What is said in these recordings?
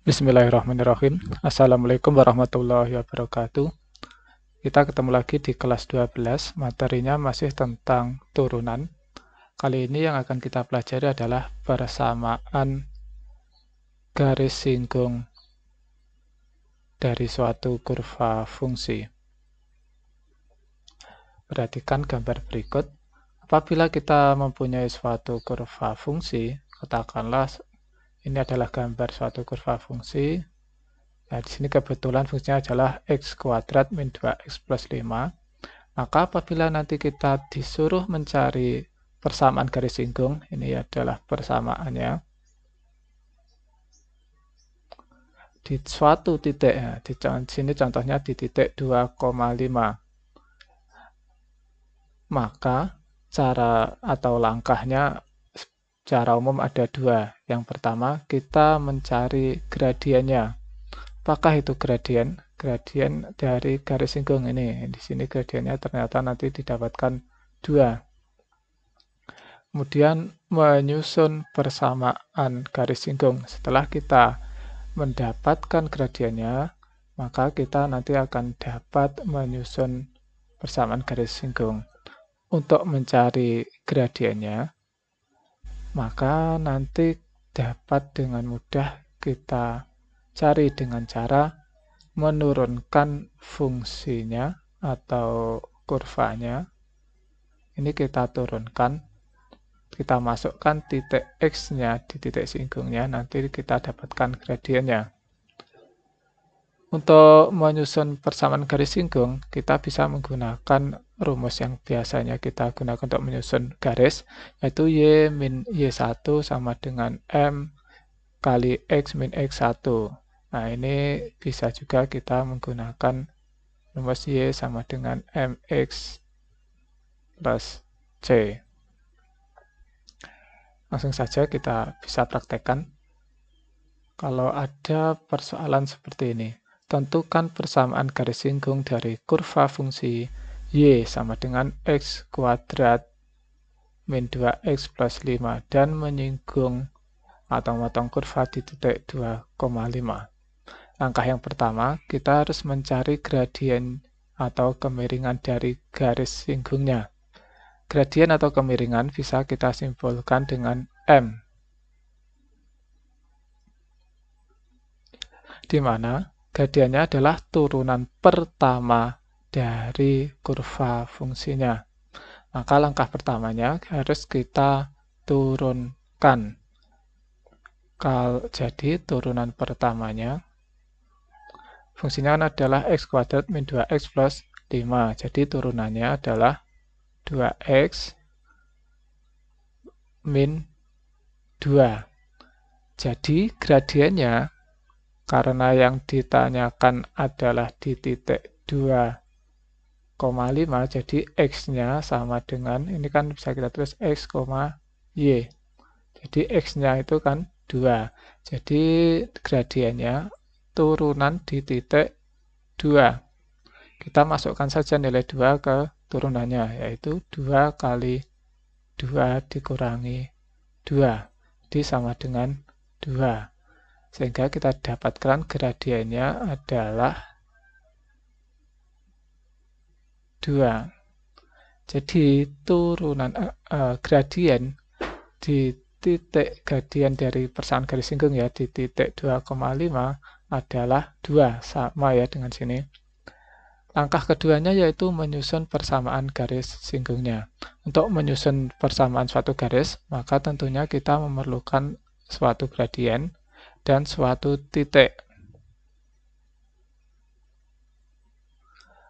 Bismillahirrahmanirrahim. Assalamualaikum warahmatullahi wabarakatuh. Kita ketemu lagi di kelas 12, materinya masih tentang turunan. Kali ini yang akan kita pelajari adalah persamaan garis singgung dari suatu kurva fungsi. Perhatikan gambar berikut. Apabila kita mempunyai suatu kurva fungsi, katakanlah ini adalah gambar suatu kurva fungsi. Nah, di sini kebetulan fungsinya adalah x kuadrat min 2x plus 5. Maka apabila nanti kita disuruh mencari persamaan garis singgung, ini adalah persamaannya. Di suatu titik, di sini contohnya di titik 2,5. Maka cara atau langkahnya secara umum ada dua. Yang pertama, kita mencari gradiennya. Apakah itu gradien? Gradien dari garis singgung ini. Di sini gradiennya ternyata nanti didapatkan 2. Kemudian menyusun persamaan garis singgung. Setelah kita mendapatkan gradiennya, maka kita nanti akan dapat menyusun persamaan garis singgung. Untuk mencari gradiennya, maka nanti dapat dengan mudah kita cari dengan cara menurunkan fungsinya atau kurvanya. Ini kita turunkan, kita masukkan titik X-nya di titik singgungnya, nanti kita dapatkan gradiennya. Untuk menyusun persamaan garis singgung, kita bisa menggunakan rumus yang biasanya kita gunakan untuk menyusun garis, yaitu Y min Y1 sama dengan M kali X min X1. Nah, ini bisa juga kita menggunakan rumus Y sama dengan MX plus C. Langsung saja kita bisa praktekkan. Kalau ada persoalan seperti ini, tentukan persamaan garis singgung dari kurva fungsi Y sama dengan X kuadrat min 2X plus 5 dan menyinggung atau memotong kurva di titik 2,5. Langkah yang pertama, kita harus mencari gradien atau kemiringan dari garis singgungnya. Gradien atau kemiringan bisa kita simbolkan dengan M, di mana gradiennya adalah turunan pertama dari kurva fungsinya. Maka langkah pertamanya harus kita turunkan. Jadi turunan pertamanya, fungsinya adalah x kuadrat min 2x plus 5. Jadi turunannya adalah 2x min 2. Jadi gradiennya, karena yang ditanyakan adalah di titik 2,5, jadi x-nya sama dengan, ini kan bisa kita tulis x, y. Jadi x-nya itu kan 2. Jadi gradiennya turunan di titik 2. Kita masukkan saja nilai 2 ke turunannya, yaitu 2 kali 2 dikurangi 2. Jadi sama dengan 2. Sehingga kita dapatkan gradiennya adalah 2. Jadi turunan gradien di titik gradien dari persamaan garis singgung ya di titik 2,5 adalah 2, sama ya dengan sini. Langkah keduanya yaitu menyusun persamaan garis singgungnya. Untuk menyusun persamaan suatu garis, maka tentunya kita memerlukan suatu gradien dan suatu titik.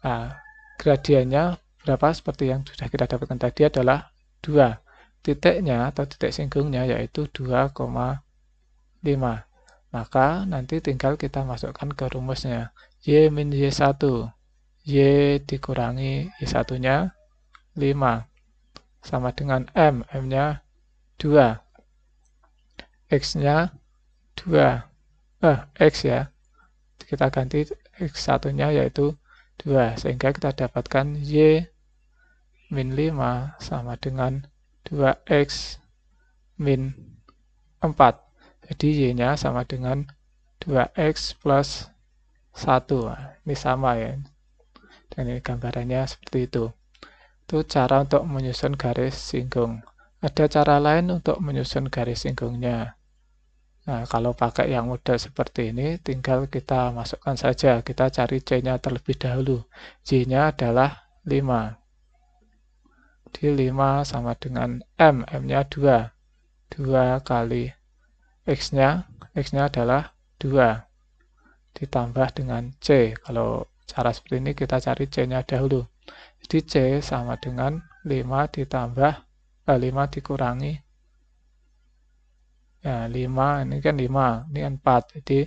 Nah, gradiennya berapa? Seperti yang sudah kita dapatkan tadi adalah 2. Titiknya atau titik singgungnya yaitu 2,5. Maka nanti tinggal kita masukkan ke rumusnya. Y min Y1. Y dikurangi Y1-nya 5. Sama dengan M. M-nya 2. X-nya 2. X ya. Kita ganti X1-nya yaitu 2. Sehingga kita dapatkan Y min 5 sama dengan 2X min 4. Jadi Y-nya sama dengan 2x plus 1. Nah, ini sama ya. Dan ini gambarannya seperti itu. Itu cara untuk menyusun garis singgung. Ada cara lain untuk menyusun garis singgungnya. Nah, kalau pakai yang mudah seperti ini, tinggal kita masukkan saja. Kita cari C-nya terlebih dahulu. J-nya adalah 5. Di 5 sama dengan M. M-nya 2. 2 kali X-nya adalah 2. Ditambah dengan C. Kalau cara seperti ini kita cari C-nya dahulu. Jadi C sama dengan 5 ditambah 5 dikurangi ya 5, ini kan 5, ini 4. Jadi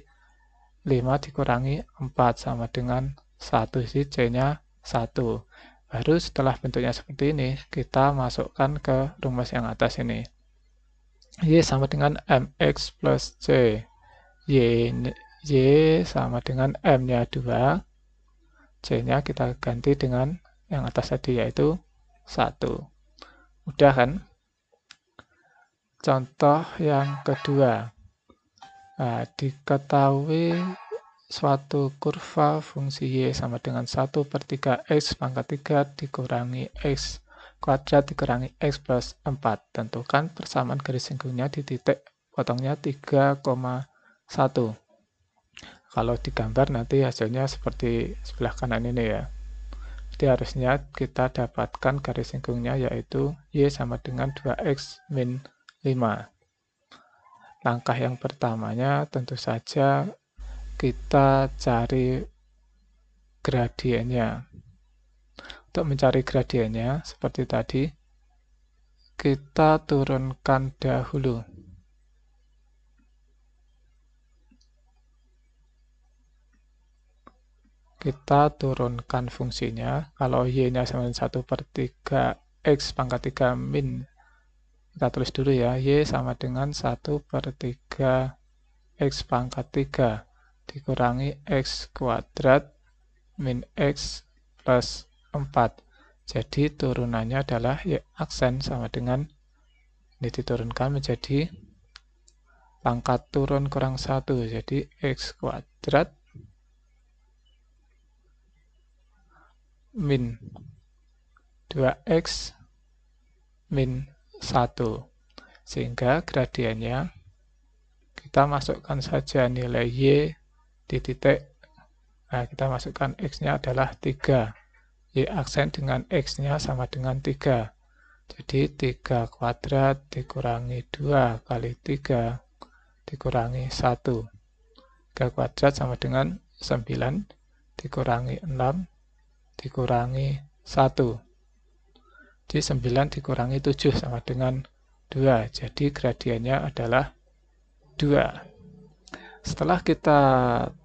5 dikurangi 4 sama dengan 1. Jadi C-nya 1. Baru setelah bentuknya seperti ini, kita masukkan ke rumus yang atas ini. Y sama dengan MX plus C. Y sama dengan M-nya 2. C-nya kita ganti dengan yang atas tadi, yaitu 1. Mudah kan? Contoh yang kedua. Nah, diketahui suatu kurva fungsi Y sama dengan 1/3 X pangkat 3 dikurangi X kuadrat dikurangi X plus 4. Tentukan persamaan garis singgungnya di titik potongnya 3,1. Kalau digambar nanti hasilnya seperti sebelah kanan ini ya. Jadi harusnya kita dapatkan garis singgungnya yaitu Y sama dengan 2X min 5. Langkah yang pertamanya tentu saja kita cari gradiennya. Untuk mencari gradiennya, seperti tadi, kita turunkan dahulu. Kita turunkan fungsinya. Kalau Y-nya sama dengan 1/3 X pangkat 3 min, kita tulis dulu ya, Y sama dengan 1/3 X pangkat 3 dikurangi X kuadrat min X plus 4. Jadi turunannya adalah Y aksen sama dengan, ini diturunkan menjadi pangkat turun kurang 1. Jadi X kuadrat min 2X min 1. Sehingga gradiennya kita masukkan saja nilai Y di titik. Nah, kita masukkan X-nya adalah 3. Y aksen dengan X-nya sama dengan 3. Jadi 3 kuadrat dikurangi 2 kali 3 dikurangi 1. 3 kuadrat sama dengan 9 dikurangi 6 dikurangi 1. Jadi 9 dikurangi 7 sama dengan 2. Jadi gradiennya adalah 2. Setelah kita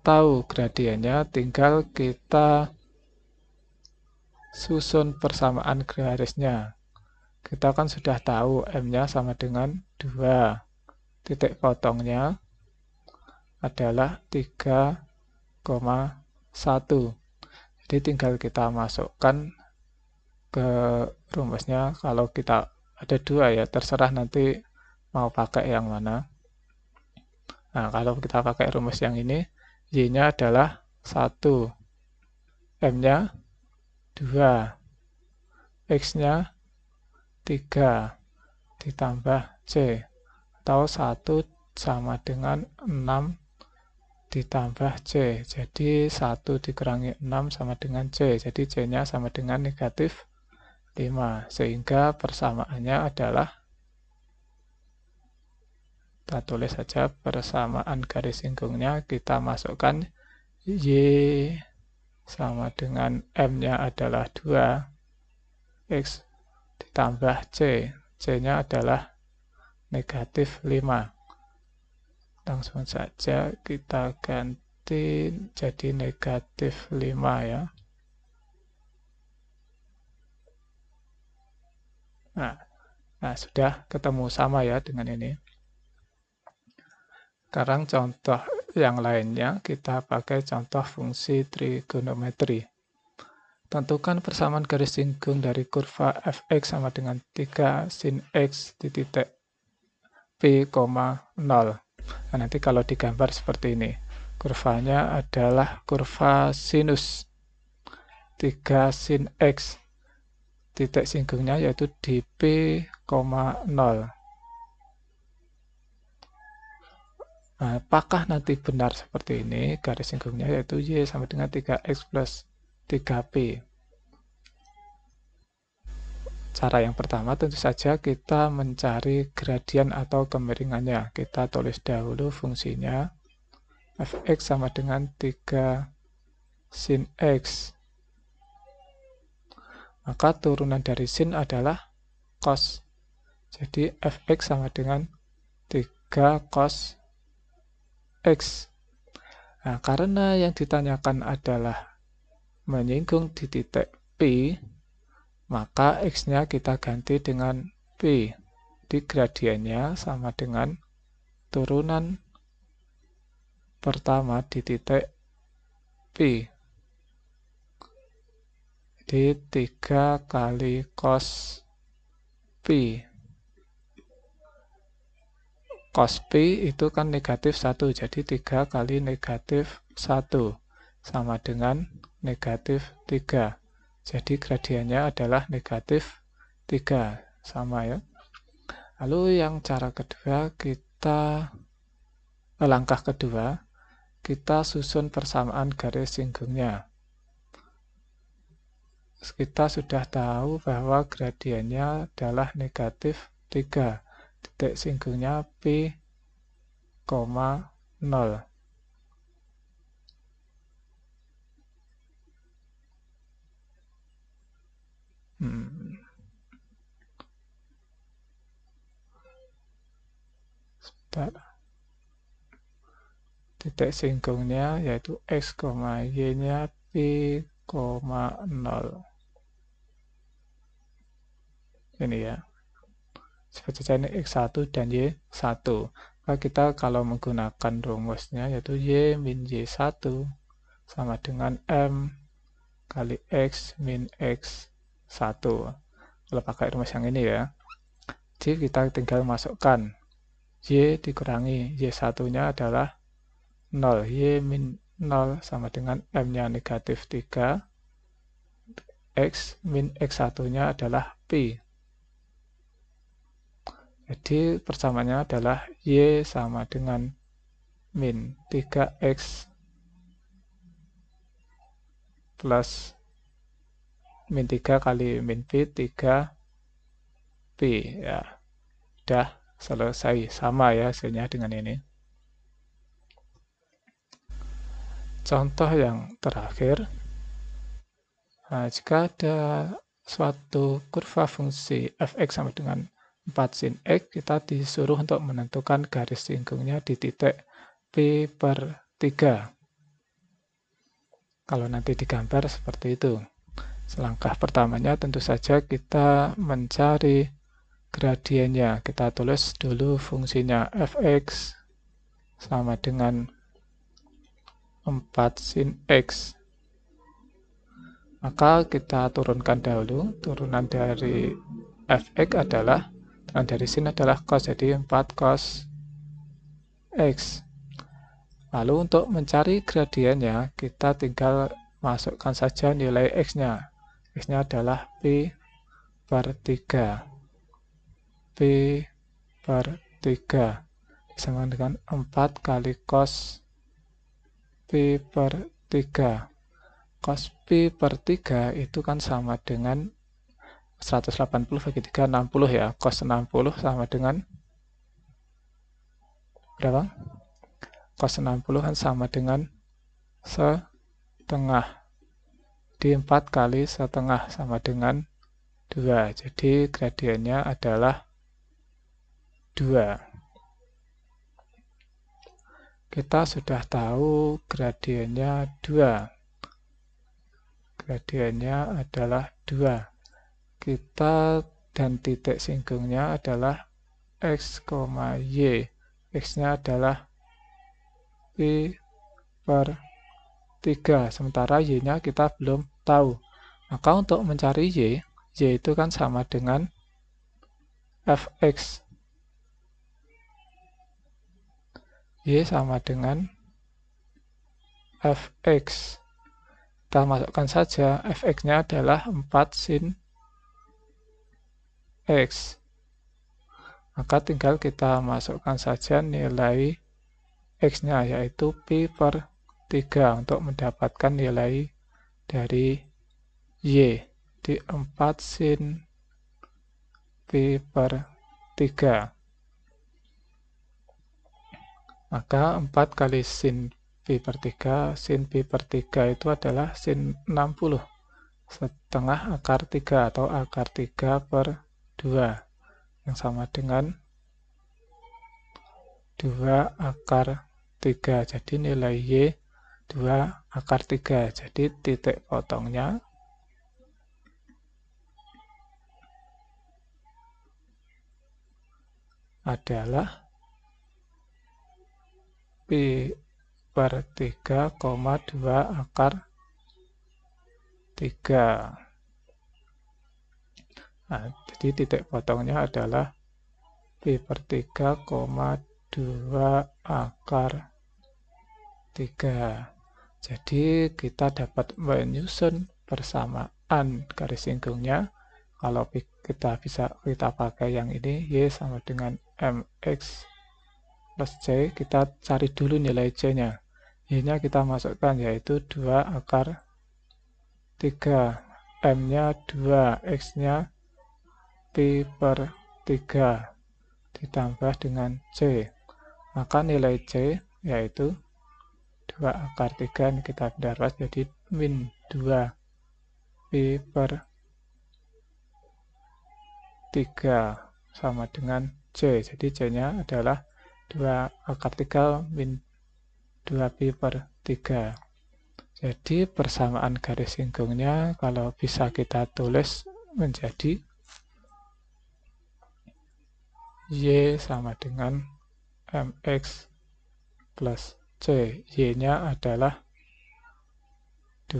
tahu gradiennya, tinggal kita susun persamaan garisnya. Kita kan sudah tahu M-nya sama dengan 2. Titik potongnya adalah 3,1. Jadi tinggal kita masukkan ke rumusnya. Kalau kita ada 2 ya, terserah nanti mau pakai yang mana. Nah, kalau kita pakai rumus yang ini, Y-nya adalah 1, M-nya 2, X-nya 3, ditambah C, atau 1 sama dengan 6 ditambah C. Jadi 1 dikurangi 6 sama dengan C. Jadi C-nya sama dengan negatif 5. Sehingga persamaannya adalah, kita tulis saja persamaan garis singgungnya, kita masukkan Y sama dengan M-nya adalah 2, X ditambah C. C-nya adalah negatif 5. Langsung saja kita ganti jadi negatif 5 ya. Nah, sudah ketemu sama ya dengan ini. Sekarang contoh yang lainnya, kita pakai contoh fungsi trigonometri. Tentukan persamaan garis singgung dari kurva fx sama dengan 3 sin x di titik P, 0. Nah, nanti kalau digambar seperti ini. Kurvanya adalah kurva sinus 3 sin X. Titik singgungnya yaitu di P,0. Nah, apakah nanti benar seperti ini? Garis singgungnya yaitu Y sama dengan 3X plus 3P. Cara yang pertama tentu saja kita mencari gradian atau kemiringannya. Kita tulis dahulu fungsinya. Fx sama dengan 3 sin X. Maka turunan dari sin adalah cos. Jadi Fx sama dengan 3 cos X. Nah, karena yang ditanyakan adalah menyinggung di titik P, maka X-nya kita ganti dengan P. Di gradiennya sama dengan turunan pertama di titik P. Jadi 3 kali cos P. Cos P itu kan negatif 1, jadi 3 kali negatif 1 sama dengan negatif 3. Jadi gradiennya adalah negatif 3. Sama ya. Lalu yang cara kedua, langkah kedua, kita susun persamaan garis singgungnya. Kita sudah tahu bahwa gradiennya adalah negatif 3. Titik singgungnya P, 0. Titik singgungnya yaitu X, Y-nya P, 0. Ini ya. Sebut saja ini X1 dan Y1. Maka kita kalau menggunakan rumusnya yaitu Y min Y1 sama dengan M kali X min X1. Kalau pakai rumus yang ini ya. Jadi kita tinggal masukkan Y dikurangi Y1-nya adalah 0. Y min 0 sama dengan M-nya negatif 3. X min X1-nya adalah P. Jadi persamaannya adalah Y sama dengan min 3X plus min 3 kali min P, 3P. Ya, udah selesai. Sama ya hasilnya dengan ini. Contoh yang terakhir. Nah, jika ada suatu kurva fungsi fx sama dengan 4 sin X, kita disuruh untuk menentukan garis singgungnya di titik P/3. Kalau nanti digambar seperti itu. Langkah pertamanya tentu saja kita mencari gradiennya. Kita tulis dulu fungsinya fx sama dengan 4 sin X. Maka kita turunkan dahulu. Turunan dari fx adalah, turunan dari sin adalah cos, jadi 4 cos X. Lalu untuk mencari gradiennya, kita tinggal masukkan saja nilai X-nya. X-nya adalah P/3. P/3 sama dengan 4 kali cos P/3. Cos P/3 itu kan sama dengan 180 bagi 3, 60 ya. Cos 60 sama dengan berapa? Cos 60 kan sama dengan setengah. Di 4 kali setengah sama dengan 2. Jadi gradiennya adalah 2. Kita sudah tahu gradiennya 2. Gradiennya adalah 2. Kita dan titik singgungnya adalah X, Y. X-nya adalah P/3. Sementara Y-nya kita belum tahu. Maka untuk mencari Y itu kan sama dengan Fx. Y sama dengan fx. Kita masukkan saja, fx-nya adalah 4 sin x. Maka tinggal kita masukkan saja nilai x-nya, yaitu pi per 3 untuk mendapatkan nilai dari y. Di 4 sin pi per 3. Maka 4 kali sin pi per 3, sin pi per 3 itu adalah sin 60. Setengah akar 3 atau akar 3 per 2. Yang sama dengan 2 akar 3. Jadi nilai Y 2 akar 3. Jadi titik potongnya adalah pi per 3, 2 akar 3. Nah, jadi titik potongnya adalah pi per 3, 2 akar 3. Jadi kita dapat menyusun persamaan garis singgungnya. Kalau kita pakai yang ini, Y sama dengan mx plus C, kita cari dulu nilai C-nya. Y-nya kita masukkan, yaitu 2 akar 3. M-nya 2, X-nya pi per 3 ditambah dengan C. Maka nilai C yaitu 2 akar 3, ini kita pindah jadi min 2 pi per 3 sama dengan C. Jadi C-nya adalah 2 akar 3 min 2 pi per 3. Jadi persamaan garis singgungnya kalau bisa kita tulis menjadi Y sama dengan mx plus C. Y-nya adalah 2,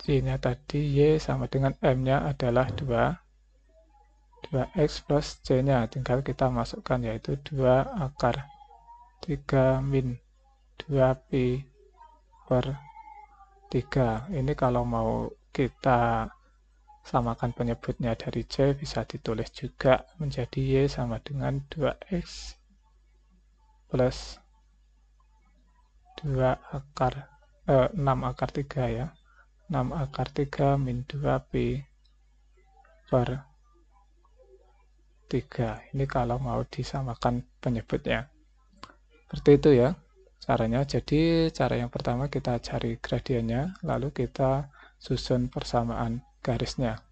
Y-nya tadi Y sama dengan M-nya adalah 2x plus C-nya. Tinggal kita masukkan, yaitu 2 akar 3 min 2 pi per 3. Ini kalau mau kita samakan penyebutnya dari C, bisa ditulis juga menjadi Y sama dengan 2x plus 6 akar 3 ya. 6 akar 3 min 2 pi per 3. Ini kalau mau disamakan penyebutnya. Seperti itu ya caranya. Jadi cara yang pertama kita cari gradiennya, lalu kita susun persamaan garisnya.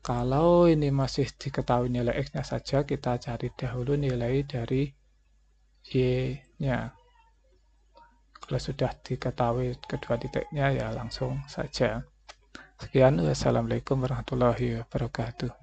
Kalau ini masih diketahui nilai X-nya saja, kita cari dahulu nilai dari Y-nya. Kalau sudah diketahui kedua titiknya, ya langsung saja. Sekian, wassalamualaikum warahmatullahi wabarakatuh.